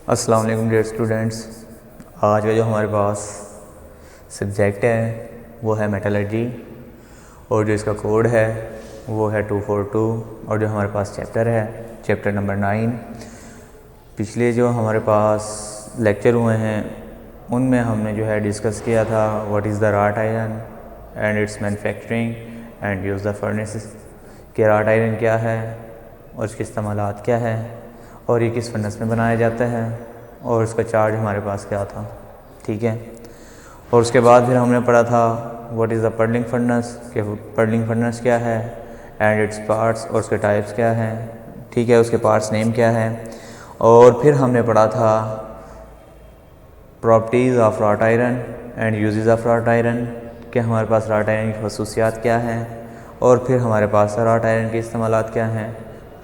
अस्सलाम वालेकुम dear students. आज का जो हमारे पास सब्जेक्ट है वो है मेटलर्जी और जो इसका कोड है वो है 242 और जो हमारे पास चैप्टर है चैप्टर नंबर 9। पिछले जो हमारे पास लेक्चर हुए हैं उनमें हमने जो है डिस्कस किया था what is the rot iron and it's manufacturing and use the furnaces कि राट आयरन क्या है और इसके इस्तेमालात क्या है और ये किस फर्नेस में बनाया जाता है और इसका चार्ज हमारे पास क्या था, ठीक है। और उसके बाद फिर हमने पढ़ा था what is the pearling furnace कि पर्लिंग फर्नेस क्या है एंड इट्स पार्ट्स और उसके टाइप्स क्या हैं, ठीक है, उसके पार्ट्स नेम क्या है। और फिर हमने पढ़ा था properties of rot iron and uses of rot iron कि हमारे पास राट आयरन की खसूसियात क्या हैं और फिर हमारे पास राट आयरन के इस्तेमालात क्या हैं,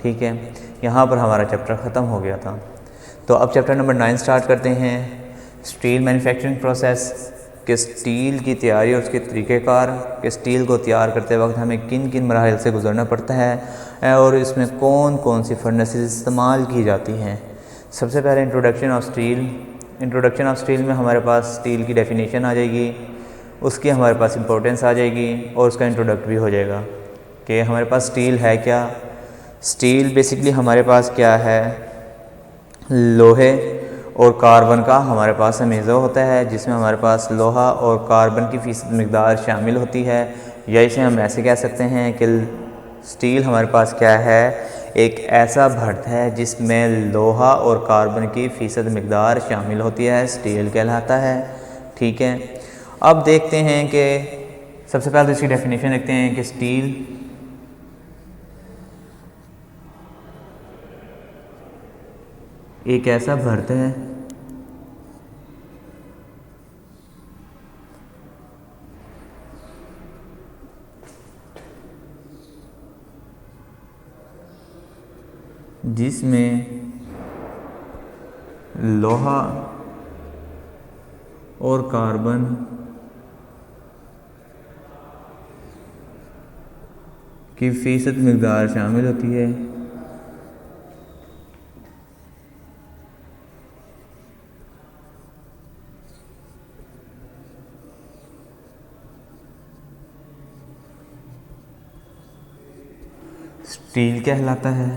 ठीक है। यहाँ पर हमारा चैप्टर ख़त्म हो गया था। तो अब चैप्टर नंबर 9 स्टार्ट करते हैं। स्टील मैन्युफैक्चरिंग प्रोसेस कि स्टील की तैयारी और उसके तरीक़ेकार कि स्टील को तैयार करते वक्त हमें किन किन मराहल से गुजरना पड़ता है और इसमें कौन कौन सी फर्नेसेस इस्तेमाल की जाती हैं। सबसे पहले introduction of steel. Introduction of steel में हमारे पास स्टील की डेफिनेशन आ जाएगी, उसकी हमारे पास इंपॉर्टेंस आ जाएगी और उसका इंट्रोडक्ट भी हो जाएगा कि हमारे पास स्टील है क्या। स्टील बेसिकली हमारे पास क्या है, लोहे और कार्बन का हमारे पास अमेज़ा होता है जिसमें हमारे पास लोहा और कार्बन की फ़ीसद मकदार शामिल होती है, या इसे हम ऐसे कह सकते हैं कि स्टील हमारे पास क्या है, एक ऐसा भर्त है जिसमें लोहा और कार्बन की फ़ीसद मकदार शामिल होती है, स्टील कहलाता है, ठीक है। अब देखते हैं कि सबसे पहले तो इसकी डेफिनेशन देखते हैं कि स्टील एक ऐसा भर्त है जिसमें लोहा और कार्बन की फ़ीसद मकदार शामिल होती है। स्टील कहलाता है।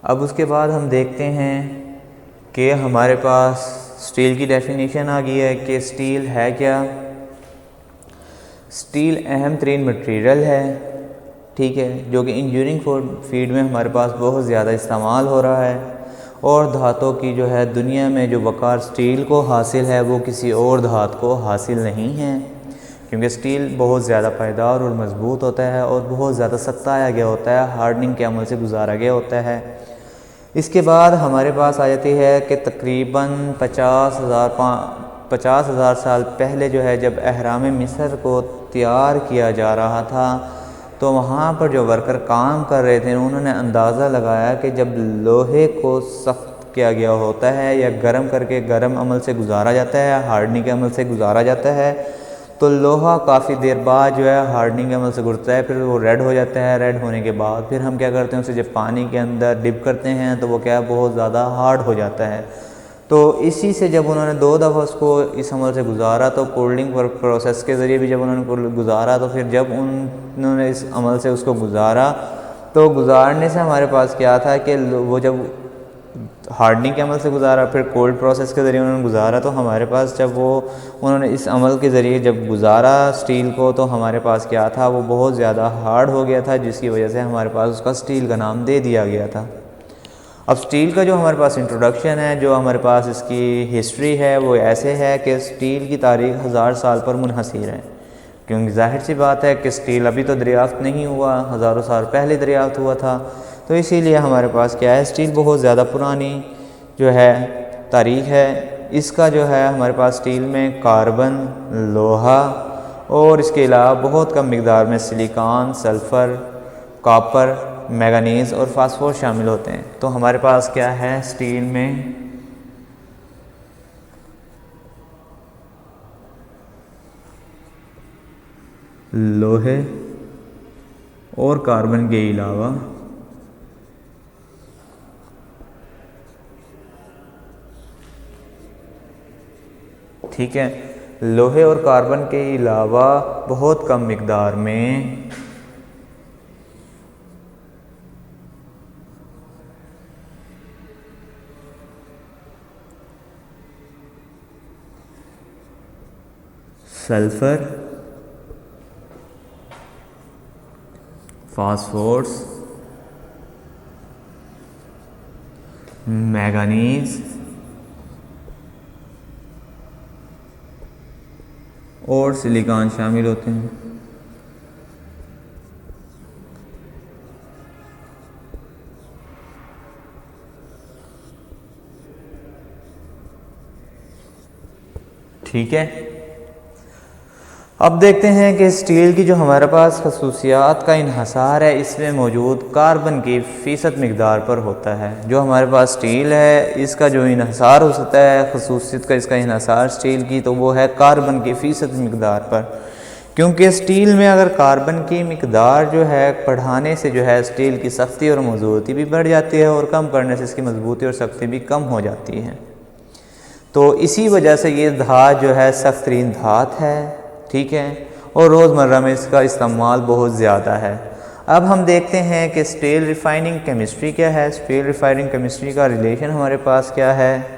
अब उसके बाद हम देखते हैं कि हमारे पास स्टील की डेफिनेशन आ गई है कि स्टील है क्या। स्टील अहम तरीन मटेरियल है, ठीक है, जो कि इंजीनियरिंग फील्ड में हमारे पास बहुत ज़्यादा इस्तेमाल हो रहा है और धातों की जो है दुनिया में जो वक़ार स्टील को हासिल है वो किसी और धातु को हासिल नहीं है, क्योंकि स्टील बहुत ज़्यादा पायदार और मजबूत होता है और बहुत ज़्यादा सख्ताया गया होता है, हार्डनिंग के अमल से गुजारा गया होता है। इसके बाद हमारे पास आ जाती है कि तकरीबन 50,000 साल पहले जो है जब अहराम मिस्र को तैयार किया जा रहा था तो वहाँ पर जो वर्कर काम कर रहे थे उन्होंने अंदाज़ा लगाया कि जब लोहे को सख्त किया गया होता है या गर्म करके गर्म अमल से गुजारा जाता है, हार्डनिंग के अमल से गुजारा जाता है, तो लोहा काफ़ी देर बाद जो है हार्डनिंग के अमल से गुजरता है, फिर वो रेड हो जाता है। रेड होने के बाद फिर हम क्या करते हैं, उसे जब पानी के अंदर डिप करते हैं तो वो क्या बहुत ज़्यादा हार्ड हो जाता है। तो इसी से जब उन्होंने 2 दफ़ा उसको इस अमल से गुजारा तो कोल्डिंग प्रोसेस के ज़रिए भी जब उन्होंने गुजारा तो फिर जब उन्होंने इस अमल से उसको गुजारा तो गुजारने से हमारे पास क्या था कि वो जब हार्डनिंग के अमल से गुजारा फिर कोल्ड प्रोसेस के ज़रिए उन्होंने गुजारा तो हमारे पास जब वो उन्होंने इस अमल के ज़रिए जब गुजारा स्टील को तो हमारे पास क्या था, वो बहुत ज़्यादा हार्ड हो गया था, जिसकी वजह से हमारे पास उसका स्टील का नाम दे दिया गया था। अब स्टील का जो हमारे पास इंट्रोडक्शन है, जो हमारे पास इसकी हिस्ट्री है वो ऐसे है कि स्टील की तारीख़ 1000 साल पर मुनहसर है, क्योंकि जाहिर सी बात है कि स्टील अभी तो दरियाफ़्त नहीं हुआ, हज़ारों साल पहले दरियाफ़्त हुआ था, तो इसीलिए हमारे पास क्या है, स्टील बहुत ज़्यादा पुरानी जो है तारीख़ है। इसका जो है हमारे पास स्टील में कार्बन, लोहा और इसके अलावा बहुत कम मकदार में सिलिकॉन, सल्फ़र, कॉपर, मैंगनीज़ और फास्फोरस शामिल होते हैं। तो हमारे पास क्या है स्टील में लोहे और कार्बन के अलावा ठीक है, लोहे और कार्बन के अलावा बहुत कम मिकदार में सल्फर, फास्फोरस, मैंगनीज और सिलिकॉन शामिल होते हैं। ठीक है, अब देखते हैं कि स्टील की जो हमारे पास खसूसियात का इन्हसार है इसमें मौजूद कार्बन की फ़ीसद मिकदार पर होता है। जो हमारे पास स्टील है इसका जो इन्हसार हो सकता है, खसूसियत का इसका इन्हसार स्टील की, तो वो है कार्बन की फ़ीसद मिकदार पर। क्योंकि स्टील में अगर कार्बन की मिकदार जो है बढ़ाने से जो है स्टील की सख्ती और मजबूती भी बढ़ जाती है और कम करने से इसकी मजबूती और सख्ती भी कम हो जाती है। तो इसी वजह से ये धात जो है सख्त तरीन धात है, ठीक है, और रोज़मर्रा में इसका इस्तेमाल बहुत ज़्यादा है। अब हम देखते हैं कि स्टील रिफाइनिंग केमिस्ट्री क्या है, स्टील रिफाइनिंग केमिस्ट्री का रिलेशन हमारे पास क्या है।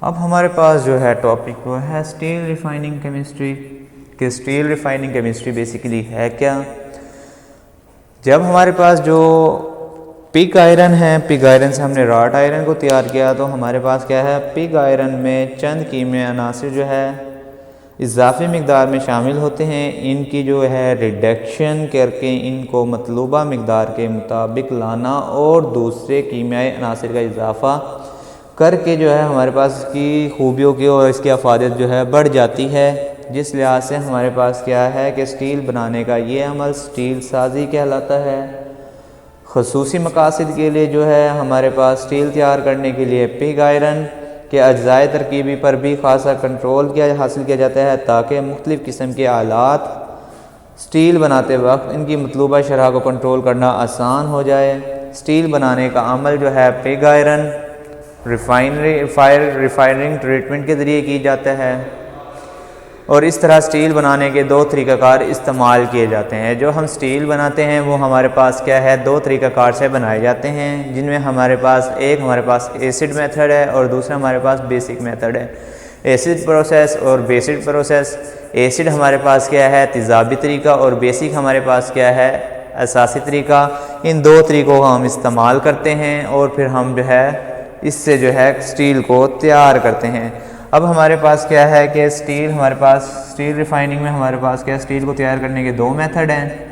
अब हमारे पास जो है टॉपिक वो है स्टील रिफाइनिंग केमिस्ट्री। कि स्टील रिफाइनिंग केमिस्ट्री बेसिकली है क्या। जब हमारे पास जो पिग आयरन है, पिग आयरन से हमने रॉट आयरन को तैयार किया, तो हमारे पास क्या है, पिग आयरन में चंद कीमियाई अनासिर जो है इजाफी मिकदार में शामिल होते हैं। इनकी जो है रिडक्शन करके इनको मतलूबा मिकदार के मुताबिक लाना और दूसरे कीमियाई अनासिर का इजाफा करके जो है हमारे पास इसकी खूबियों की और इसकी अफादियत जो है बढ़ जाती है। जिस लिहाज से हमारे पास क्या है कि स्टील बनाने का ये अमल स्टील साजी कहलाता है। खसूसी मकासद के लिए जो है हमारे पास स्टील तैयार करने के लिए पिग आयरन के अज्जाए तरकीबी पर भी खासा कंट्रोल हासिल किया जाता है, ताकि मुख्तलिफ़ किस्म के आलात स्टील बनाते वक्त इनकी मतलूबा शरह को कंट्रोल करना आसान हो जाए। स्टील बनाने का अमल जो है पिग आयरन रिफाइनिंग ट्रीटमेंट के ज़रिए की जाता है और इस तरह स्टील बनाने के दो तरीक़ाकार इस्तेमाल किए जाते हैं। जो हम स्टील बनाते हैं वो हमारे पास क्या है, दो तरीक़ाकार से बनाए जाते हैं, जिनमें हमारे पास एसिड मेथड है और दूसरा हमारे पास बेसिक मेथड है। एसिड प्रोसेस और बेसिक प्रोसेस। एसिड हमारे पास क्या है, तेज़ाबी तरीका, और बेसिक हमारे पास क्या है, असासी तरीका। इन दो तरीक़ों का हम इस्तेमाल करते हैं और फिर हम जो है इससे जो है स्टील को तैयार करते हैं। अब हमारे पास क्या है कि स्टील रिफाइनिंग में हमारे पास क्या, स्टील को तैयार करने के दो मेथड हैं।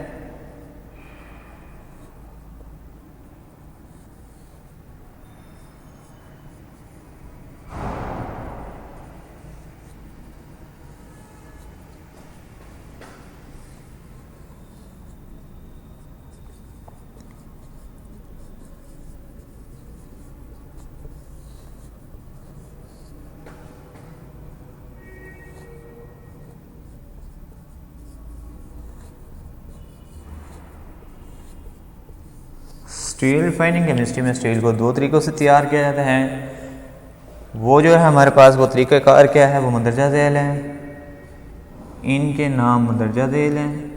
स्टील रिफाइनिंग केमिस्ट्री में स्टील को दो तरीक़ों से तैयार किया जाता है। वो जो है हमारे पास वो तरीक़ाकार क्या है, वो मंदरजा झैल है। इनके नाम मंदरजा झैल हैं।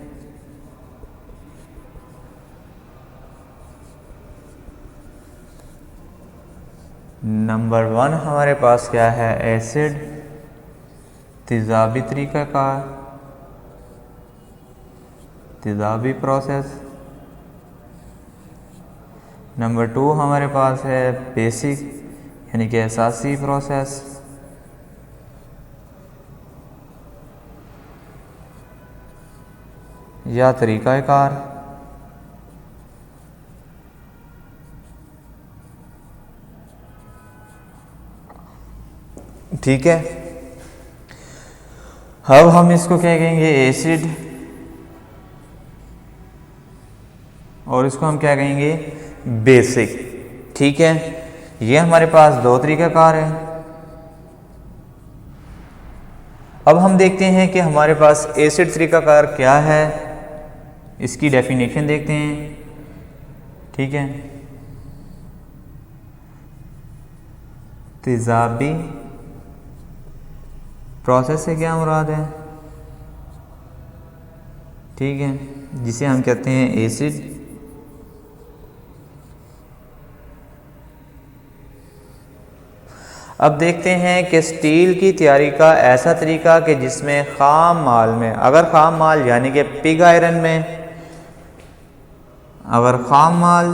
नंबर 1 हमारे पास क्या है, एसिड तेज़ाबी तरीक़ाकार, तेज़ाबी प्रोसेस। नंबर 2 हमारे पास है बेसिक यानी कि असासी प्रोसेस। या तरीक़ाकार। ठीक है। अब हम इसको क्या कहेंगे, एसिड, और इसको हम क्या कहेंगे, बेसिक। ठीक है, ये हमारे पास दो तरीकाकार है। अब हम देखते हैं कि हमारे पास एसिड तरीकाकार क्या है, इसकी डेफिनेशन देखते हैं। ठीक है, तेजाबी प्रोसेस से क्या मुराद है, ठीक है, जिसे हम कहते हैं एसिड। अब देखते हैं कि स्टील की तैयारी का ऐसा तरीका कि जिसमें खाम माल में, अगर खाम माल यानी कि पिग आयरन में, अगर खाम माल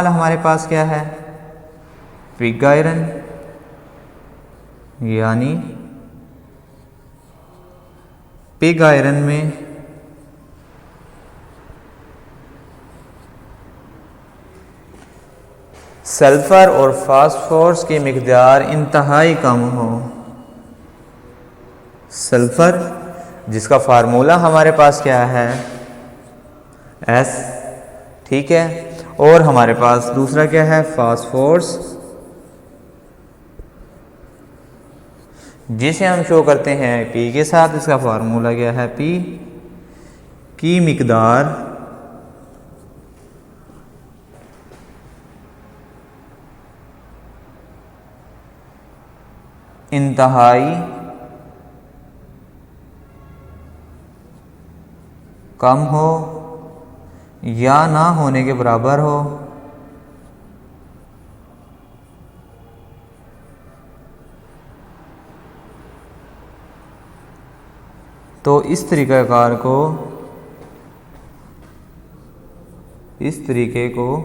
हमारे पास क्या है, पिग आयरन, यानी पिग आयरन में सल्फर और फास्फोरस की मिकदार इंतहाई कम हो। सल्फर जिसका फार्मूला हमारे पास क्या है, S, ठीक है, और हमारे पास दूसरा क्या है, फास्फोरस, जिसे हम शो करते हैं P के साथ। इसका फार्मूला क्या है, P की मिकदार इंतहाई कम हो या ना होने के बराबर हो। तो इस तरीक़ाकार को, इस तरीके को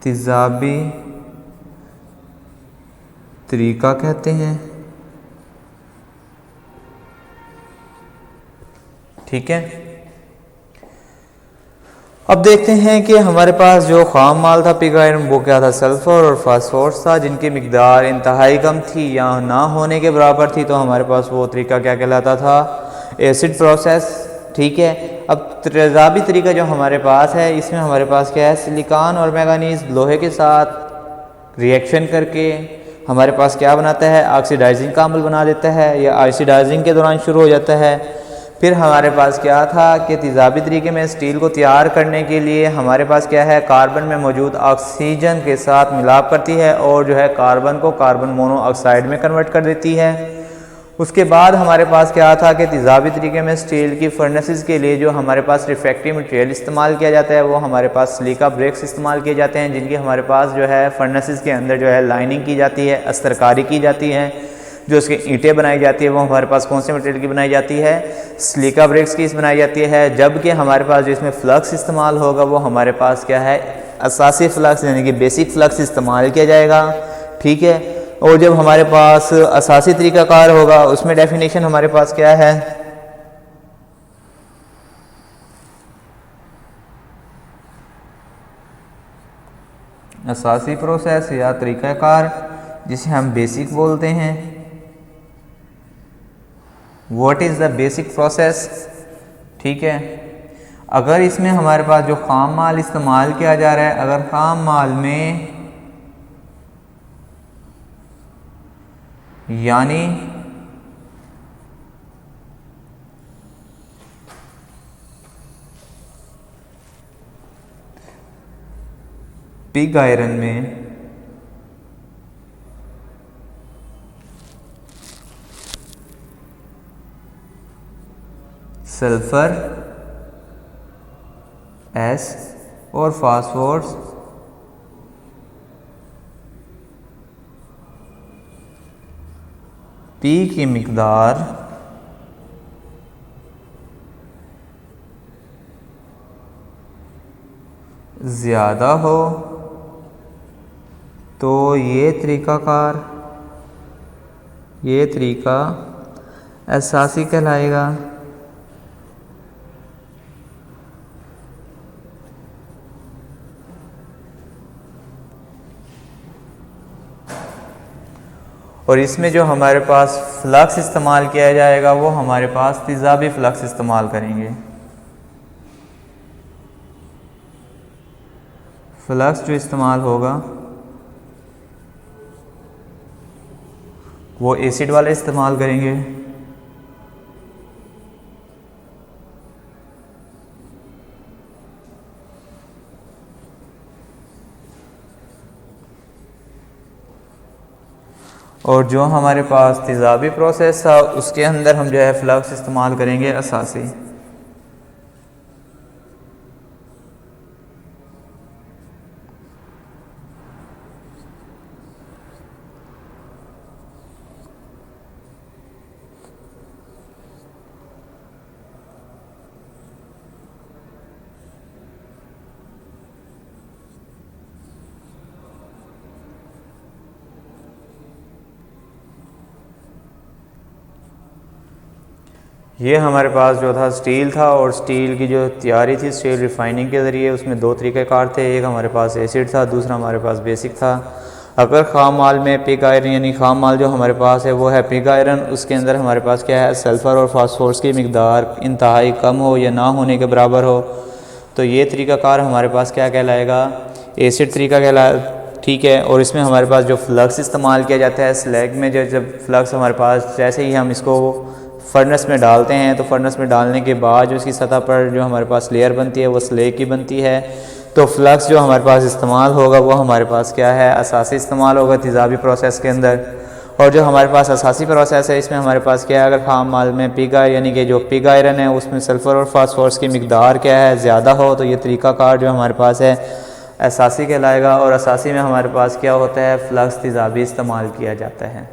तेज़ाबी तरीका कहते हैं। ठीक है, अब देखते हैं कि हमारे पास जो खाम माल था पिग आयरन, वो क्या था, सल्फर और फास्फोरस था, जिनकी मिकदार इंतहाई कम थी या ना होने के बराबर थी। तो हमारे पास वो तरीका क्या कहलाता था, एसिड प्रोसेस। ठीक है, अब तेज़ाबी तरीका जो हमारे पास है, इसमें हमारे पास क्या है, सिलिकॉन और मैंगनीज लोहे के साथ रिएक्शन करके हमारे पास क्या बनाता है, ऑक्सीडाइजिंग का अमल बना देता है, या ऑक्सीडाइजिंग के दौरान शुरू हो जाता है। फिर हमारे पास क्या था कि तेज़ाबी तरीके में स्टील को तैयार करने के लिए हमारे पास क्या है, कार्बन में मौजूद ऑक्सीजन के साथ मिलाप करती है और जो है कार्बन को कार्बन मोनोऑक्साइड में कन्वर्ट कर देती है। उसके बाद हमारे पास क्या था कि तेज़ाबी तरीके में स्टील की फर्नेसेस के लिए जो हमारे पास रिफ्रैक्टिव मटेरियल इस्तेमाल किया जाता है, वो हमारे पास सिलिका ब्रेक्स इस्तेमाल किए जाते हैं, जिनकी हमारे पास जो है फर्नेसेस के अंदर जो है लाइनिंग की जाती है, अस्तरकारी की जाती है। जो उसकी ईंटें बनाई जाती है वो हमारे पास कौन से मटेरियल की बनाई जाती है, सिलिका ब्रेक्स की बनाई जाती है। जबकि हमारे पास जो इसमें फ्लक्स इस्तेमाल होगा वो हमारे पास क्या है, असासी फ्लक्स यानी कि बेसिक फ्लक्स इस्तेमाल किया जाएगा। ठीक है, और जब हमारे पास असासी तरीकाकार होगा, उसमें डेफिनेशन हमारे पास क्या है, असासी प्रोसेस या तरीकाकार, जिसे हम बेसिक बोलते हैं। What is the basic process. ठीक है, अगर इसमें हमारे पास जो खाम माल इस्तेमाल किया जा रहा है, अगर खाम माल में यानी पिग आयरन में सल्फर S और फास्फोरस P की मिकदार ज़्यादा हो तो ये तरीका असासी कहलाएगा। और इसमें जो हमारे पास फ्लक्स इस्तेमाल किया जाएगा वो हमारे पास तेज़ाबी फ्लक्स इस्तेमाल करेंगे। फ्लक्स जो इस्तेमाल होगा वो एसिड वाला इस्तेमाल करेंगे। और जो हमारे पास तेज़ाबी प्रोसेस था उसके अंदर हम जो है फ्लक्स इस्तेमाल करेंगे असासी। ये हमारे पास जो था स्टील था, और स्टील की जो तैयारी थी स्टील रिफाइनिंग के ज़रिए, उसमें दो तरीक़ेकार थे। एक हमारे पास एसिड था, दूसरा हमारे पास बेसिक था। अगर ख़ाम माल में पिग आयरन यानी ख़ाम माल जो हमारे पास है वो है पिग आयरन, उसके अंदर हमारे पास क्या है सल्फ़र और फास्फोरस की मकदार इंतहाई कम हो या ना होने के बराबर हो, तो ये तरीक़ाकार हमारे पास क्या कहलाएगा, एसिड तरीका कहलाएगा। ठीक है। और इसमें हमारे पास जो फ्लक्स इस्तेमाल किया जाता है स्लैग में, जब फ्लक्स हमारे पास जैसे ही हम इसको फर्नेस में डालते हैं तो फर्नेस में डालने के बाद जो उसकी सतह पर जो हमारे पास लेयर बनती है वो स्लैग की बनती है। तो फ्लक्स जो हमारे पास इस्तेमाल होगा वो हमारे पास क्या है असासी इस्तेमाल होगा तेज़ाबी प्रोसेस के अंदर। और जो हमारे पास असासी प्रोसेस है इसमें हमारे पास क्या है, अगर ख़ाम माल में पिग आयरन यानी कि जो पिग आयरन है उसमें सल्फ़र और फास्फोरस की मकदार क्या है ज़्यादा हो, तो ये तरीक़ाकार जो हमारे पास है असासी कहलाएगा। और असासी में हमारे पास क्या होता है फ्लक्स तेज़ाबी इस्तेमाल किया जाता है।